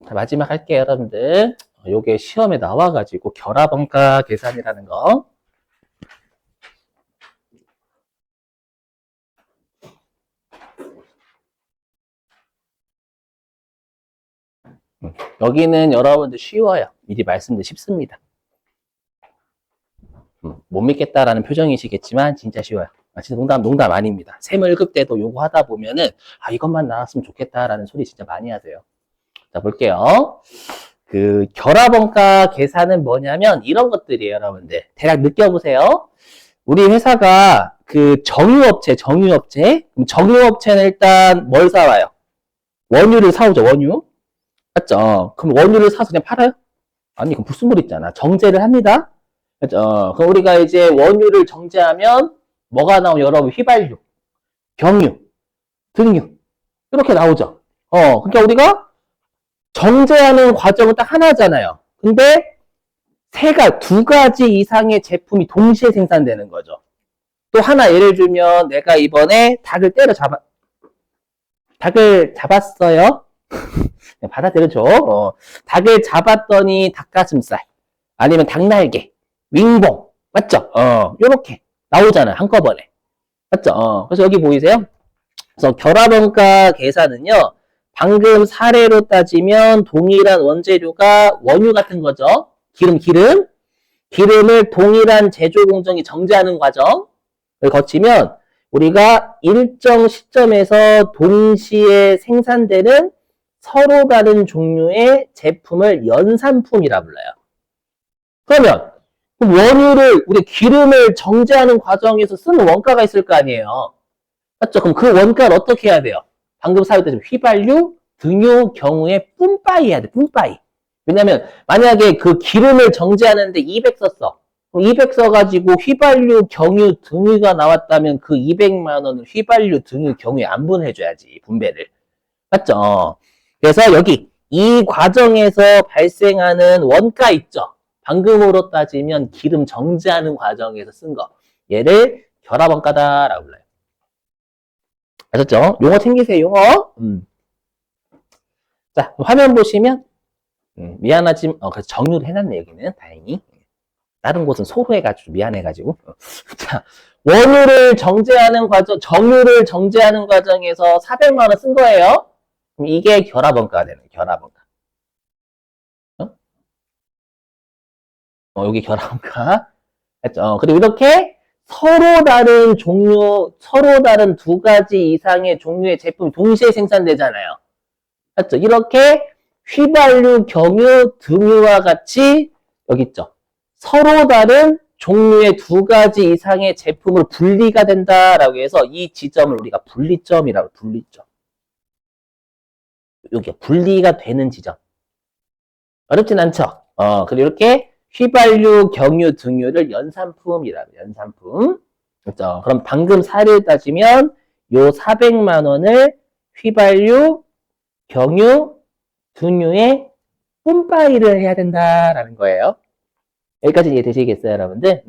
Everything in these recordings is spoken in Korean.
자, 마지막 할게요, 여러분들. 요게 시험에 나와가지고 결합원가 계산이라는 거. 여기는 여러분들 쉬워요. 미리 말씀드리 쉽습니다. 못 믿겠다라는 표정이시겠지만 진짜 쉬워요. 진짜 농담 아닙니다. 세물급 때도 요거 하다 보면은 이것만 나왔으면 좋겠다라는 소리 진짜 많이 하세요. 자, 볼게요. 그 결합원가 계산은 뭐냐면 이런 것들이에요, 여러분들. 대략 느껴보세요. 우리 회사가 그 정유업체. 그럼 정유업체는 일단 뭘 사와요? 원유를 사오죠, 원유. 맞죠? 그럼 원유를 사서 그냥 팔아요? 아니, 그럼 불순물 있잖아. 정제를 합니다. 그죠? 그럼 우리가 이제 원유를 정제하면 뭐가 나오면 여러분 휘발유, 경유, 등유 이렇게 나오죠. 그러니까 우리가 정제하는 과정은 딱 하나잖아요. 근데 두 가지 이상의 제품이 동시에 생산되는 거죠. 또 하나 예를 들면 내가 이번에 닭을 잡았어요. 받아들여줘. 닭을 잡았더니 닭가슴살 아니면 닭날개, 윙봉 맞죠? 요렇게 나오잖아요, 한꺼번에. 맞죠? 그래서 여기 보이세요? 그래서 결합원가 계산은요, 방금 사례로 따지면 동일한 원재료가 원유 같은 거죠. 기름을 동일한 제조 공정이 정제하는 과정을 거치면 우리가 일정 시점에서 동시에 생산되는 서로 다른 종류의 제품을 연산품이라 불러요. 그러면 원유를 우리 기름을 정제하는 과정에서 쓰는 원가가 있을 거 아니에요. 맞죠? 그럼 그 원가를 어떻게 해야 돼요? 방금 사용했던 휘발유, 등유 경우에 뿜빠이 해야 돼. 뿜빠이. 왜냐면 만약에 그 기름을 정제하는데 200 썼어. 그럼 200 써가지고 휘발유, 경유, 등유가 나왔다면 그 200만 원을 휘발유, 등유, 경유에 안 분해줘야지. 분배를. 맞죠? 그래서 여기 이 과정에서 발생하는 원가 있죠? 방금으로 따지면 기름 정제하는 과정에서 쓴 거. 얘를 결합원가다라고 불러요. 아셨죠? 용어 챙기세요, 용어. 자, 화면 보시면, 미안하지만, 그래서 정유를 해놨네, 여기는. 다행히. 다른 곳은 소로 해가지고, 미안해가지고. 자, 정유를 정제하는 과정에서 400만원 쓴 거예요. 그럼 이게 결합원가가 되는 거예요, 결합원가. 여기 결합원가. 했죠? 그리고 이렇게 서로 다른 두 가지 이상의 종류의 제품이 동시에 생산되잖아요. 맞죠? 이렇게 휘발유, 경유, 등유와 같이 여기 있죠. 서로 다른 종류의 두 가지 이상의 제품으로 분리가 된다라고 해서 이 지점을 우리가 분리점이라고 분리점. 여기 분리가 되는 지점. 어렵진 않죠? 그리고 이렇게 휘발유, 경유, 등유를 연산품이라고 연산품. 그렇죠? 그럼 방금 사례를 따지면 요 400만 원을 휘발유, 경유, 등유에 뿜빠이를 해야 된다라는 거예요. 여기까지 이해되시겠어요, 여러분들?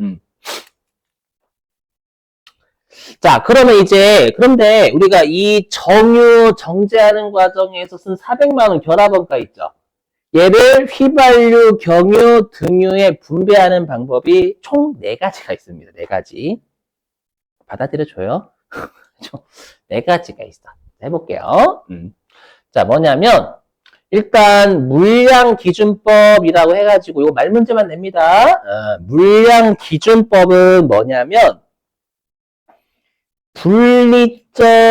자, 그런데 우리가 이 정유 정제하는 과정에서 쓴 400만 원 결합원가 있죠? 얘를 휘발유, 경유, 등유에 분배하는 방법이 총 4가지가 있습니다. 4가지. 받아들여줘요. 4가지가 있어. 해볼게요. 자, 뭐냐면 일단 물량기준법이라고 해가지고 이거 말문제만 냅니다. 물량기준법은 뭐냐면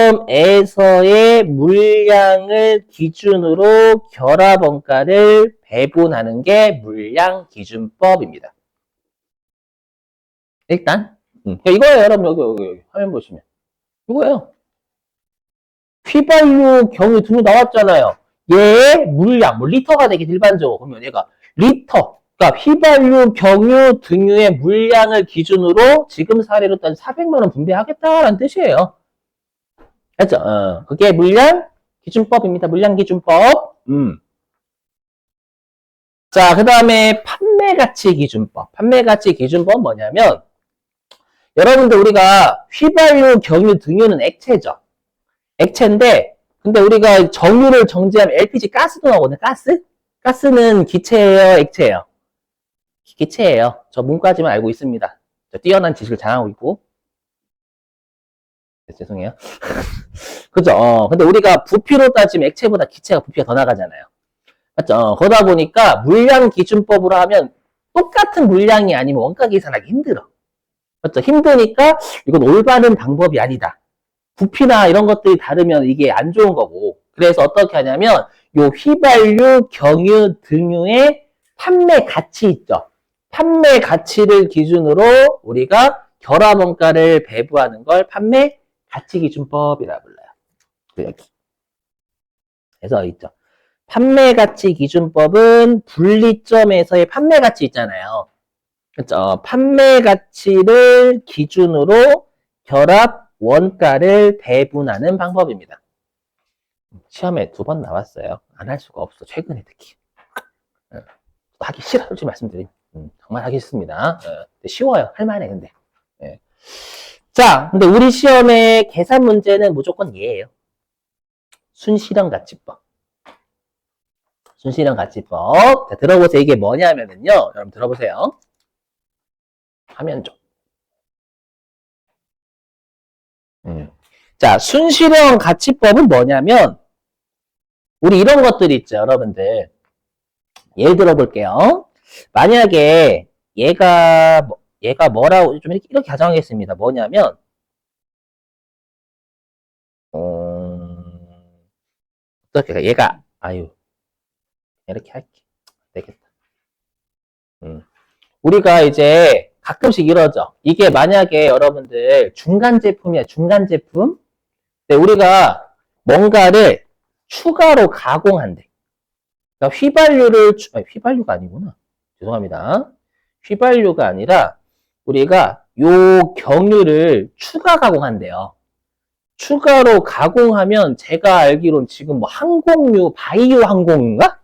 분리점에서의 물량을 기준으로 결합원가를 배분하는 게 물량기준법입니다. 일단 이거예요, 여러분. 여기 화면 보시면 이거예요. 휘발유, 경유, 등유 나왔잖아요. 얘의 물량, 리터가 되게 일반적으로 그러면 얘가 리터, 그러니까 휘발유, 경유, 등유의 물량을 기준으로 지금 사례로 따진 400만 원 분배하겠다라는 뜻이에요. 알죠? 그게 물량 기준법입니다. 물량 기준법. 자, 그 다음에 판매가치 기준법. 판매가치 기준법 뭐냐면 여러분들 우리가 휘발유, 경유, 등유는 액체죠. 액체인데 근데 우리가 정유를 정제하면 LPG 가스도 나오거든요. 가스? 가스는 기체예요, 액체예요? 기체예요. 저 문과지만 알고 있습니다. 저 뛰어난 지식을 자랑하고 있고. 네, 죄송해요. 그죠? 근데 우리가 부피로 따지면 액체보다 기체가 부피가 더 나가잖아요. 맞죠? 그러다 보니까 물량 기준법으로 하면 똑같은 물량이 아니면 원가 계산하기 힘들어. 맞죠? 힘드니까 이건 올바른 방법이 아니다. 부피나 이런 것들이 다르면 이게 안 좋은 거고. 그래서 어떻게 하냐면 요 휘발유, 경유, 등유의 판매 가치 있죠. 판매 가치를 기준으로 우리가 결합원가를 배부하는 걸 판매 가치 기준법이라 불러요. 여기. 그래서 있죠. 판매 가치 기준법은 분리점에서의 판매 가치 있잖아요. 그렇죠. 판매 가치를 기준으로 결합 원가를 배분하는 방법입니다. 시험에 2번 나왔어요. 안 할 수가 없어. 최근에 특히. 하기 싫어. 솔직히 말씀드리면. 정말 하기 싫습니다. 쉬워요. 할만해, 근데. 자, 근데 우리 시험의 계산 문제는 무조건 얘예요. 순실현 가치법. 순실현 가치법. 자, 들어보세요. 이게 뭐냐면은요. 여러분 들어보세요. 화면 좀. 자, 순실현 가치법은 뭐냐면 우리 이런 것들이 있죠, 여러분들. 예를 들어 볼게요. 만약에 얘가 뭐라고 좀 이렇게 가정하겠습니다. 뭐냐면 어떻게 얘가 이렇게 할게. 되겠다. 우리가 이제 가끔씩 이러죠. 이게 만약에 여러분들 중간 제품이야, 중간 제품. 근데 우리가 뭔가를 추가로 가공한대. 그러니까 휘발유가 아니구나. 죄송합니다. 휘발유가 아니라 우리가 요 경유를 추가 가공한대요. 추가로 가공하면 제가 알기로는 지금 뭐 항공유, 바이오 항공유인가?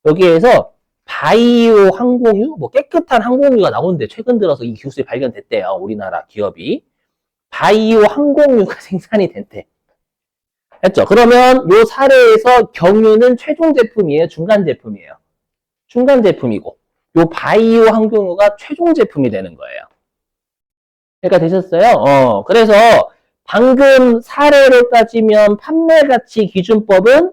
여기에서 바이오 항공유? 뭐 깨끗한 항공유가 나오는데 최근 들어서 이 기술이 발견됐대요. 우리나라 기업이. 바이오 항공유가 생산이 된대. 했죠? 그러면 요 사례에서 경유는 최종 제품이에요? 중간 제품이에요? 중간 제품이고 요 바이오 항공유가 최종 제품이 되는 거예요. 그러니까 되셨어요? 그래서 방금 사례로 따지면 판매가치 기준법은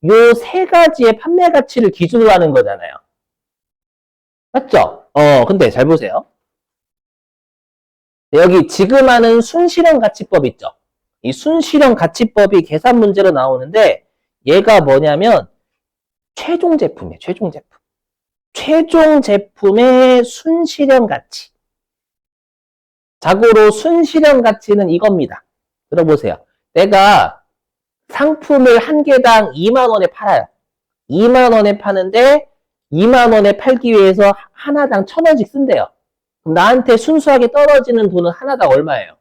요 3가지의 판매가치를 기준으로 하는 거잖아요. 맞죠? 근데 잘 보세요. 여기 지금 하는 순실현 가치법 있죠? 이 순실현 가치법이 계산 문제로 나오는데 얘가 뭐냐면 최종 제품이에요. 최종 제품. 최종 제품의 순실현 가치. 자고로 순실현 가치는 이겁니다. 들어보세요. 내가 상품을 한 개당 2만 원에 팔아요. 2만 원에 파는데 2만 원에 팔기 위해서 하나당 1,000원씩 쓴대요. 그럼 나한테 순수하게 떨어지는 돈은 하나당 얼마예요?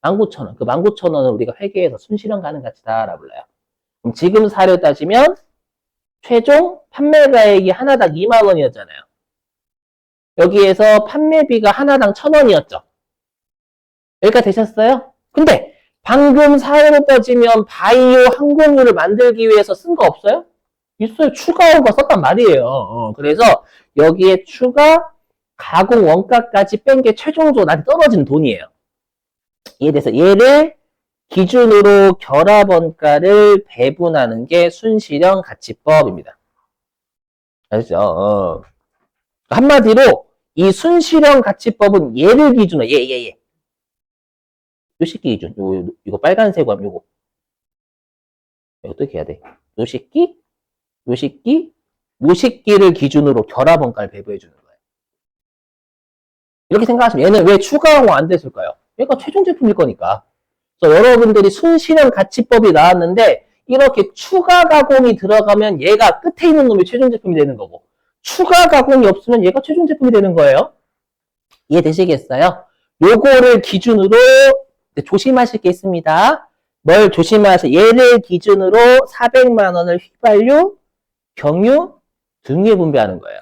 19,000원. 그 19,000원은 우리가 회계에서 순실현 가능 가치다라고 불러요. 그럼 지금 사료 따지면 최종 판매가액이 하나당 2만 원이었잖아요. 여기에서 판매비가 하나당 1,000원이었죠. 여기까지 되셨어요? 근데 방금 사료로 따지면 바이오 항공유를 만들기 위해서 쓴 거 없어요? 있어요. 추가한 거 썼단 말이에요. 그래서 여기에 추가 가공 원가까지 뺀 게 최종적으로 나한테 떨어지는 돈이에요. 이해돼서 얘를 기준으로 결합 원가를 배분하는 게 순실현 가치법입니다. 알죠? 한마디로 이 순실현 가치법은 얘를 기준으로 얘. 요 식기 기준. 이거 빨간색 하면 요거. 어떻게 해야 돼? 요 식기, 요 식기를 기준으로 결합 원가를 배부해 주는 거예요. 이렇게 생각하시면 얘는 왜 추가하고 안 됐을까요? 얘가 최종 제품일 거니까. 그래서 여러분들이 순실현 가치법이 나왔는데 이렇게 추가 가공이 들어가면 얘가 끝에 있는 놈이 최종 제품이 되는 거고 추가 가공이 없으면 얘가 최종 제품이 되는 거예요. 이해되시겠어요? 요거를 기준으로 조심하실 게 있습니다. 뭘 조심하세요? 얘를 기준으로 400만 원을 휘발유, 경유, 등유에 분배하는 거예요.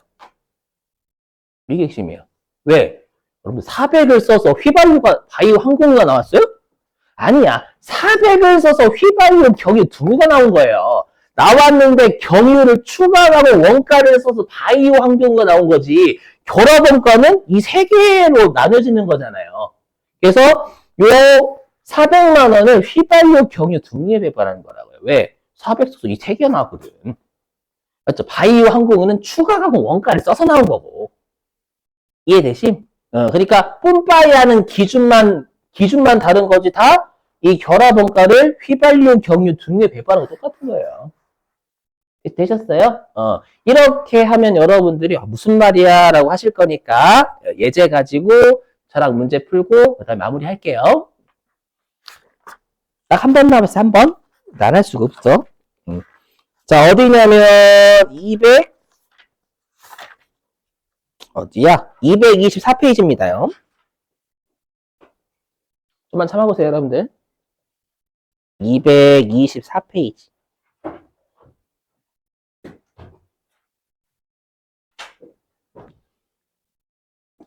이게 핵심이에요. 왜? 여러분 400을 써서 휘발유가 바이오 항공유가 나왔어요? 아니야. 400을 써서 휘발유, 경유, 등유가 나온 거예요. 나왔는데 경유를 추가하고 원가를 써서 바이오 환경가 나온 거지. 결합 원가는 이 세 개로 나눠지는 거잖아요. 그래서 요 400만 원을 휘발유 경유 등유에 배분하는 거라고요. 왜? 400 써서 이 세 개 나왔거든. 맞죠? 바이오 항공은 추가 가공 원가를 써서 나온 거고. 이해되심? 그러니까 뿜빠이 하는 기준만 다른 거지 다 이 결합 원가를 휘발유 경유 등유에 배분하는 거 똑같은 거예요. 되셨어요? 이렇게 하면 여러분들이 무슨 말이야 라고 하실 거니까 예제 가지고 저랑 문제 풀고 그다음에 마무리 할게요. 딱 한 번 남았어. 한 번. 난 할 수가 없어. 자, 어디냐면 200 어디야? 224페이지입니다요. 좀만 참아보세요, 여러분들. 224페이지.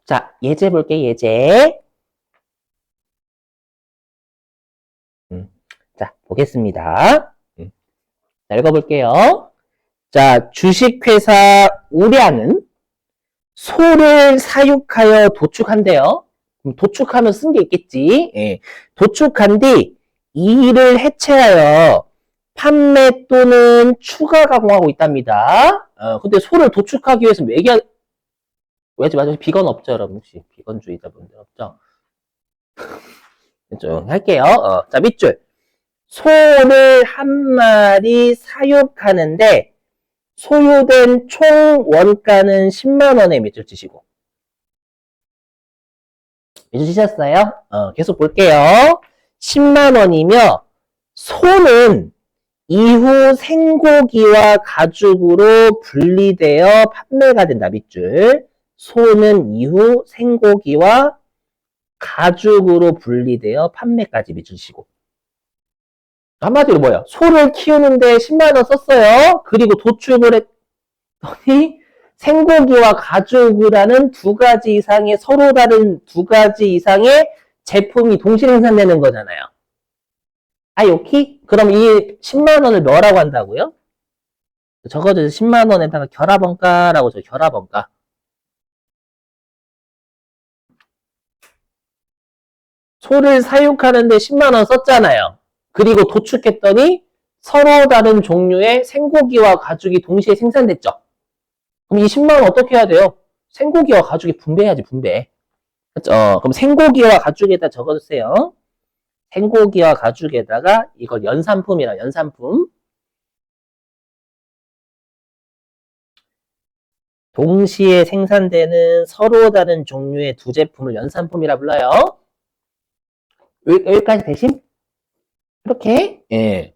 자, 예제 볼게, 예제. 자, 보겠습니다. 자, 읽어볼게요. 자, 주식회사 우량은 소를 사육하여 도축한대요. 그럼 도축하면 쓴 게 있겠지. 예. 도축한 뒤 이를 해체하여 판매 또는 추가 가공하고 있답니다. 근데 소를 도축하기 위해서 왜지? 맞아. 비건 없죠, 여러분? 혹시 비건주의자분들 없죠? 좀 할게요. 자, 밑줄. 소를 한 마리 사육하는데 소요된 총 원가는 10만 원에 밑줄 치시고. 밑줄 치셨어요? 계속 볼게요. 10만 원이며 소는 이후 생고기와 가죽으로 분리되어 판매가 된다. 밑줄. 소는 이후 생고기와 가죽으로 분리되어 판매까지 밑줄치고. 한마디로 뭐예요? 소를 키우는데 10만 원 썼어요. 그리고 도축을 했더니 생고기와 가죽이라는 두 가지 이상의 서로 다른 두 가지 이상의 제품이 동시에 생산되는 거잖아요. 오케이? 그럼 이 10만 원을 뭐라고 한다고요? 적어줘서 10만 원에다가 결합원가라고 저 결합원가. 소를 사육하는데 10만 원 썼잖아요. 그리고 도축했더니 서로 다른 종류의 생고기와 가죽이 동시에 생산됐죠. 그럼 이 10만 원 어떻게 해야 돼요? 생고기와 가죽이 분배해야지, 분배. 그렇죠? 그럼 생고기와 가죽에다 적어주세요. 생고기와 가죽에다가 이걸 연산품이라 연산품. 동시에 생산되는 서로 다른 종류의 두 제품을 연산품이라 불러요. 여기까지 되심? 이렇게, 예.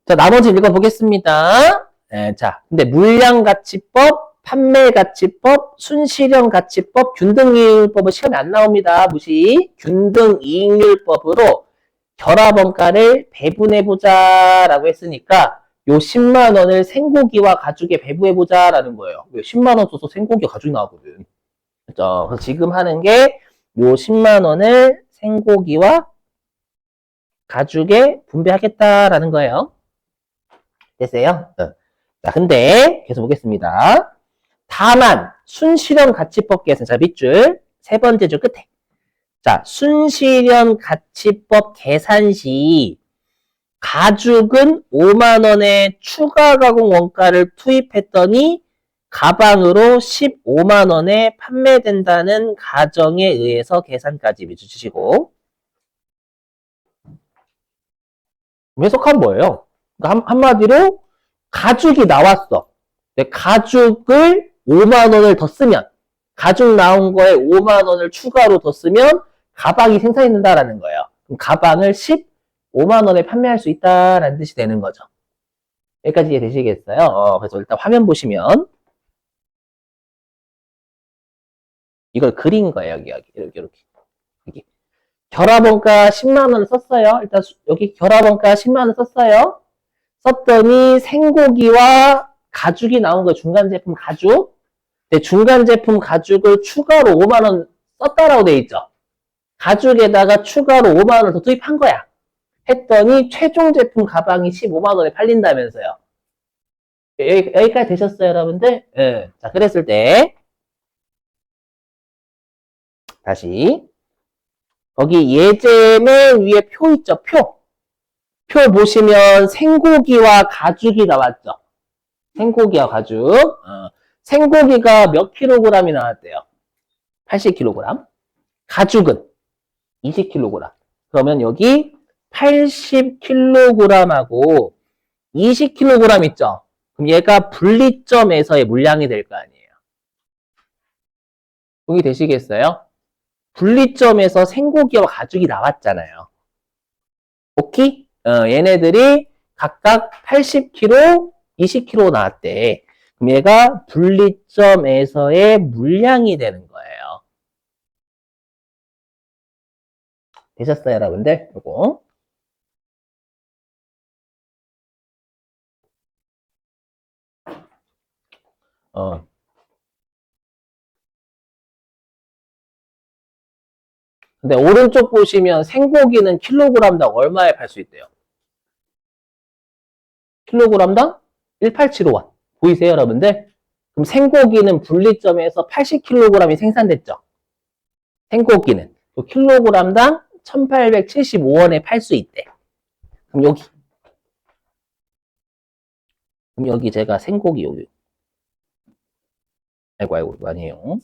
자, 나머지 읽어보겠습니다. 예, 자, 근데 물량가치법, 판매가치법, 순실현가치법, 균등이익률법은 시험에 안 나옵니다. 무시. 균등이익률법으로 결합원가를 배분해보자 라고 했으니까 요 10만 원을 생고기와 가죽에 배분해보자 라는 거예요. 10만 원 써서 생고기와 가죽이 나오거든. 그렇죠? 그래서 지금 하는 게 요 10만 원을 생고기와 가죽에 분배하겠다라는 거예요. 됐어요? 자, 근데 계속 보겠습니다. 다만 순실현 가치법 계산. 자, 밑줄 세 번째 줄 끝에. 자, 순실현 가치법 계산 시 가죽은 5만 원의 추가 가공 원가를 투입했더니 가방으로 15만 원에 판매된다는 가정에 의해서 계산까지 밑줄 치시고. 해석하면 뭐예요? 그러니까 한마디로 가죽이 나왔어. 가죽을 5만 원을 더 쓰면 가죽 나온 거에 5만 원을 추가로 더 쓰면 가방이 생산이 된다라는 거예요. 그럼 가방을 15만 원에 판매할 수 있다라는 뜻이 되는 거죠. 여기까지 이해되시겠어요? 그래서 일단 화면 보시면 이걸 그린 거예요. 이렇게. 결합원가 10만 원을 썼어요. 일단 여기 결합원가 10만 원 썼어요. 썼더니 생고기와 가죽이 나온 거예요. 중간 제품 가죽. 근데 중간 제품 가죽을 추가로 5만 원 썼다라고 돼 있죠. 가죽에다가 추가로 5만 원을 더 투입한 거야. 했더니 최종 제품 가방이 15만 원에 팔린다면서요. 여기까지 되셨어요, 여러분들? 예. 자, 그랬을 때 다시 거기 예제맨 위에 표 있죠? 표 보시면 생고기와 가죽이 나왔죠? 생고기와 가죽. 생고기가 몇 킬로그램이 나왔대요? 80kg. 가죽은 20kg. 그러면 여기 80kg하고 20kg 있죠? 그럼 얘가 분리점에서의 물량이 될 거 아니에요? 동의되시겠어요? 분리점에서 생고기와 가죽이 나왔잖아요. 오케이? 얘네들이 각각 80kg, 20kg 나왔대. 그럼 얘가 분리점에서의 물량이 되는 거예요. 되셨어요, 여러분들? 요거. 근데 오른쪽 보시면 생고기는 킬로그램당 얼마에 팔 수 있대요? 킬로그램당 1875원. 보이세요, 여러분들? 그럼 생고기는 분리점에서 80kg이 생산됐죠? 생고기는. 킬로그램당 1875원에 팔 수 있대. 그럼 여기 제가 생고기 여기. 아이고, 아니에요.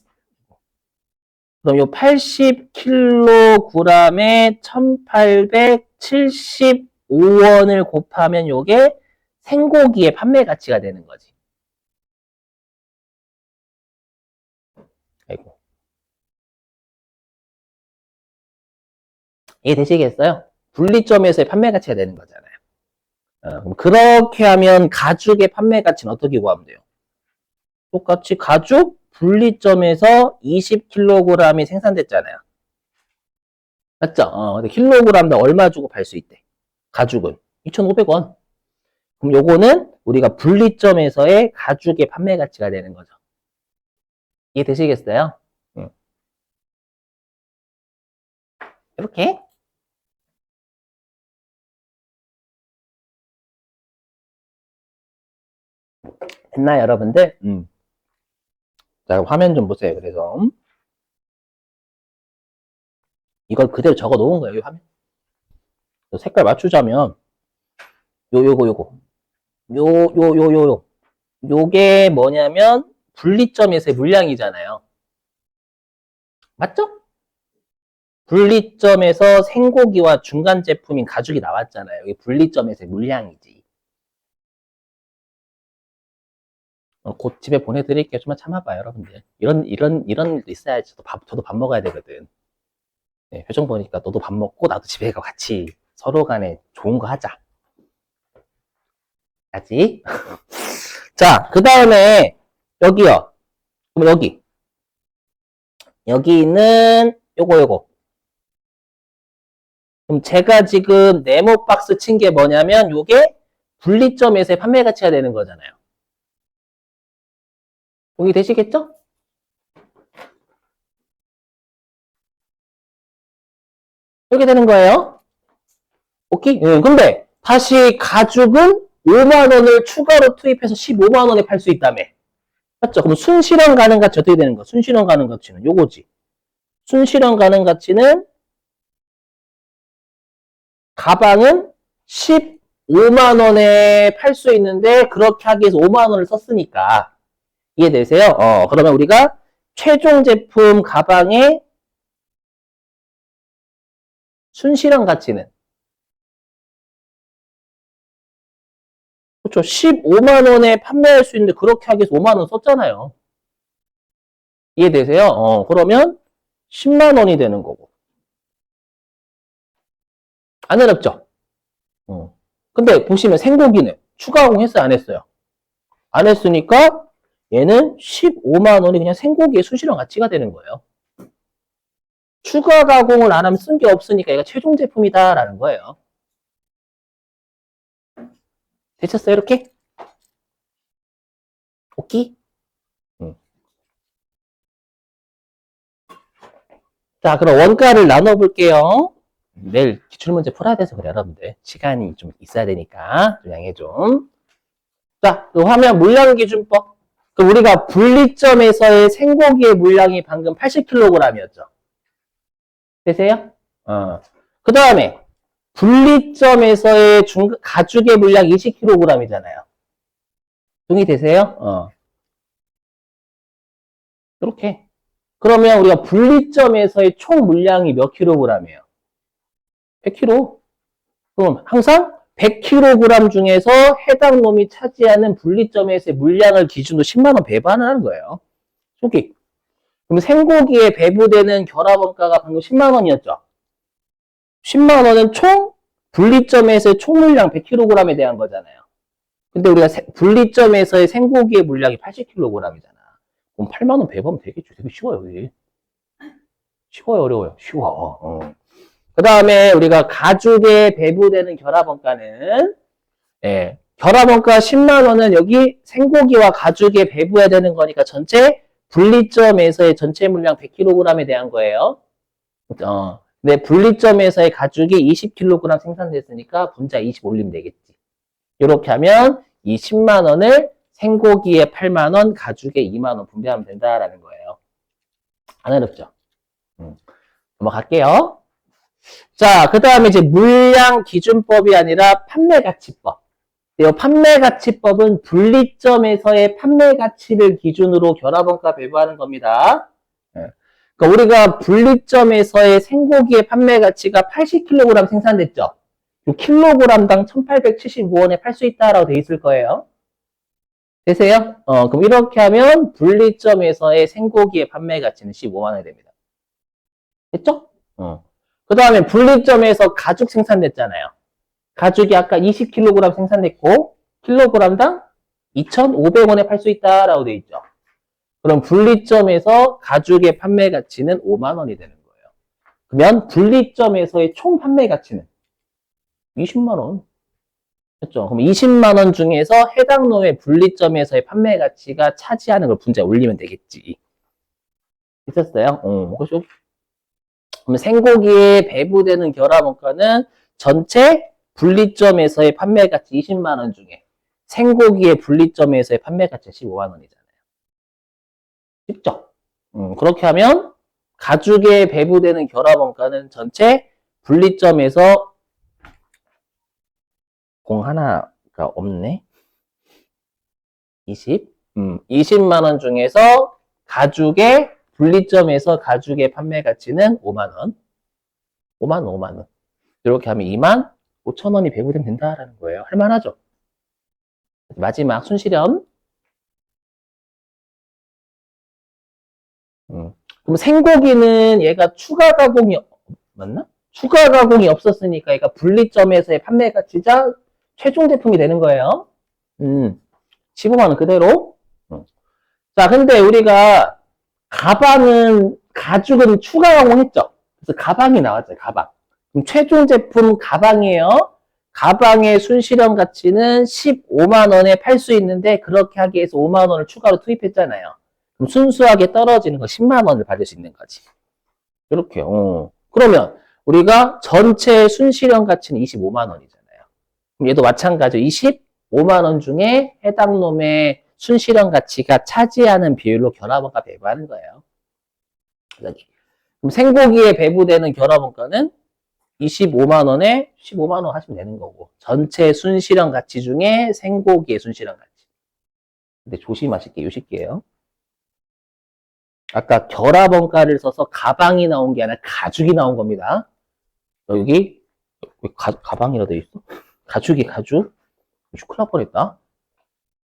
그럼 요 80kg에 1875원을 곱하면 요게 생고기의 판매 가치가 되는 거지. 아이고. 이해되시겠어요? 분리점에서의 판매 가치가 되는 거잖아요. 그럼 그렇게 하면 가죽의 판매 가치는 어떻게 구하면 돼요? 똑같이 가죽 분리점에서 20kg이 생산됐잖아요. 맞죠? 근데 킬로그램당 얼마 주고 팔 수 있대? 가죽은 2,500원. 그럼 요거는 우리가 분리점에서의 가죽의 판매 가치가 되는 거죠. 이해되시겠어요? 이렇게. 됐나요, 여러분들? 자, 화면 좀 보세요. 그래서 이걸 그대로 적어 놓은 거예요, 이 화면. 색깔 맞추자면 요거 요게 뭐냐면 분리점에서의 물량이잖아요. 맞죠? 분리점에서 생고기와 중간 제품인 가죽이 나왔잖아요. 이게 분리점에서의 물량이지. 곧 집에 보내드릴게요. 좀만 참아봐요, 여러분들. 이런 일도 있어야지. 저도 밥 먹어야 되거든. 네, 표정 보니까 너도 밥 먹고 나도 집에 가 같이 서로 간에 좋은 거 하자. 알지? 자, 그 다음에 여기요. 그럼 여기 있는 요거. 그럼 제가 지금 네모 박스 친 게 뭐냐면 요게 분리점에서의 판매 가치가 되는 거잖아요. 동의 되시겠죠? 이렇게 되는 거예요. 오케이? 근데 다시 가죽은 5만 원을 추가로 투입해서 15만 원에 팔 수 있다며. 맞죠? 그럼 순실현 가능 가치 어떻게 되는 거야? 순실현 가능 가치는 요거지. 순실현 가능 가치는 가방은 15만 원에 팔 수 있는데 그렇게 하기 위해서 5만 원을 썼으니까. 이해되세요? 그러면 우리가 최종 제품 가방의 순실현 가치는 그렇죠. 15만 원에 판매할 수 있는데 그렇게 하기 위해서 5만 원 썼잖아요. 이해되세요? 그러면 10만 원이 되는 거고. 안 어렵죠? 근데 보시면 생고기는 추가 가공했어요? 안 했어요? 안 했으니까 얘는 15만 원이 그냥 생고기의 순실현 가치가 되는 거예요. 추가 가공을 안 하면 쓴 게 없으니까 얘가 최종 제품이다라는 거예요. 되셨어요, 이렇게? 오케이? 자, 그럼 원가를 나눠볼게요. 내일 기출문제 풀어야 돼서 그래, 여러분들. 시간이 좀 있어야 되니까, 좀 양해 좀. 자, 그 화면 물량기준법. 그 우리가 분리점에서의 생고기의 물량이 방금 80kg이었죠. 되세요? 그 다음에, 분리점에서의 가죽의 물량 20kg이잖아요. 동의되세요? 이렇게. 그러면 우리가 분리점에서의 총 물량이 몇 킬로그램이에요? 100kg. 그럼 항상 100kg 중에서 해당 놈이 차지하는 분리점에서의 물량을 기준으로 10만원 배분을 하는 거예요. 소기. 그럼 생고기에 배부되는 결합원가가 방금 10만원이었죠? 10만원은 총 분리점에서의 총 물량 100kg에 대한 거잖아요. 근데 우리가 분리점에서의 생고기의 물량이 80kg이잖아. 그럼 8만원 배분하면 되겠죠. 되게 쉬워요, 여기. 쉬워요, 어려워요? 쉬워. 그 다음에 우리가 가죽에 배부되는 결합원가는, 예, 결합원가 10만원은 여기 생고기와 가죽에 배부해야 되는 거니까 전체 분리점에서의 전체 물량 100kg에 대한 거예요. 근데 분리점에서의 가죽이 20kg 생산됐으니까 분자 20 올리면 되겠지. 이렇게 하면 이 10만원을 생고기에 8만원, 가죽에 2만원 분배하면 된다라는 거예요. 안 어렵죠? 넘어갈게요. 자, 그 다음에 이제 물량 기준법이 아니라 판매가치법. 이 판매가치법은 분리점에서의 판매가치를 기준으로 결합원가 배분하는 겁니다. 그러니까 우리가 분리점에서의 생고기의 판매가치가 80kg 생산됐죠. 킬로그램당 1875원에 팔 수 있다라고 돼 있을 거예요. 되세요? 그럼 이렇게 하면 분리점에서의 생고기의 판매가치는 15만원이 됩니다. 됐죠? 그 다음에 분리점에서 가죽 생산됐잖아요. 가죽이 아까 20kg 생산됐고 킬로그램당 2,500원에 팔 수 있다라고 돼 있죠. 그럼 분리점에서 가죽의 판매 가치는 5만 원이 되는 거예요. 그러면 분리점에서의 총 판매 가치는 20만 원. 그렇죠? 그럼 20만 원 중에서 해당 놈의 분리점에서의 판매 가치가 차지하는 걸 분자에 올리면 되겠지. 있었어요? 그렇죠? 그럼 생고기에 배부되는 결합원가는 전체 분리점에서의 판매 가치 20만 원 중에 생고기의 분리점에서의 판매 가치 15만 원이잖아요. 쉽죠? 그렇게 하면 가죽에 배부되는 결합원가는 전체 분리점에서 공 하나가 없네. 20만 원 중에서 가죽의 분리점에서 가죽의 판매 가치는 5만 원. 5만 원, 5만 원. 이렇게 하면 2만 5천 원이 배부되면 된다라는 거예요. 할만하죠? 마지막 순실현. 그럼 생고기는 얘가 추가 가공이 맞나? 추가 가공이 없었으니까 얘가 분리점에서의 판매 가치자 최종 제품이 되는 거예요. 15만 원 그대로. 자, 근데 우리가 가죽은 추가 가공했죠. 그래서 가방이 나왔죠. 가방. 그럼 최종 제품 가방이에요. 가방의 순실현 가치는 15만 원에 팔 수 있는데 그렇게 하기 위해서 5만 원을 추가로 투입했잖아요. 그럼 순수하게 떨어지는 거 10만 원을 받을 수 있는 거지. 이렇게요. 그러면 우리가 전체 순실현 가치는 25만 원이잖아요. 그럼 얘도 마찬가지로 25만 원 중에 해당 놈의 순실현 가치가 차지하는 비율로 결합원가 배분하는 거예요. 여기. 그럼 생고기에 배부되는 결합원가는 25만 원에 15만 원 하시면 되는 거고 전체 순실현 가치 중에 생고기의 순실현 가치. 근데 조심하실게요. 요식게요. 아까 결합원가를 써서 가방이 나온 게 아니라 가죽이 나온 겁니다. 여기 왜 가방이라 돼 있어? 가죽이 가죽. 큰일 날 뻔했다.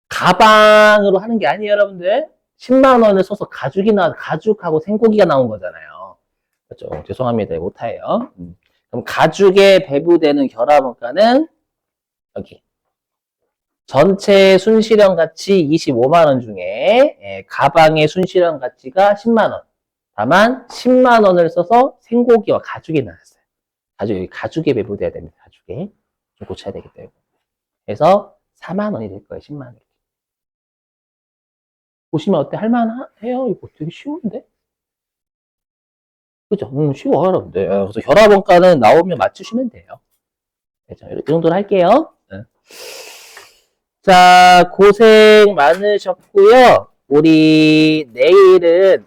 가방으로 하는 게 아니에요, 여러분들. 10만 원을 써서 가죽하고 생고기가 나온 거잖아요. 그렇죠? 죄송합니다. 못해요. 그럼 가죽에 배부되는 결합원가는 여기 전체 순실현 가치 25만 원 중에 가방의 순실현 가치가 10만 원. 다만 10만 원을 써서 생고기와 가죽이 나왔어요. 가죽에 배부돼야 됩니다. 가죽에 좀 고쳐야 되겠다. 그래서 4만 원이 될 거예요. 10만 원. 보시면 어때? 할만해요? 이거 되게 쉬운데? 그죠? 쉬워, 여러분들. 그래서 혈압원가는 나오면 맞추시면 돼요. 그죠? 이 정도로 할게요. 자, 고생 많으셨고요. 우리 내일은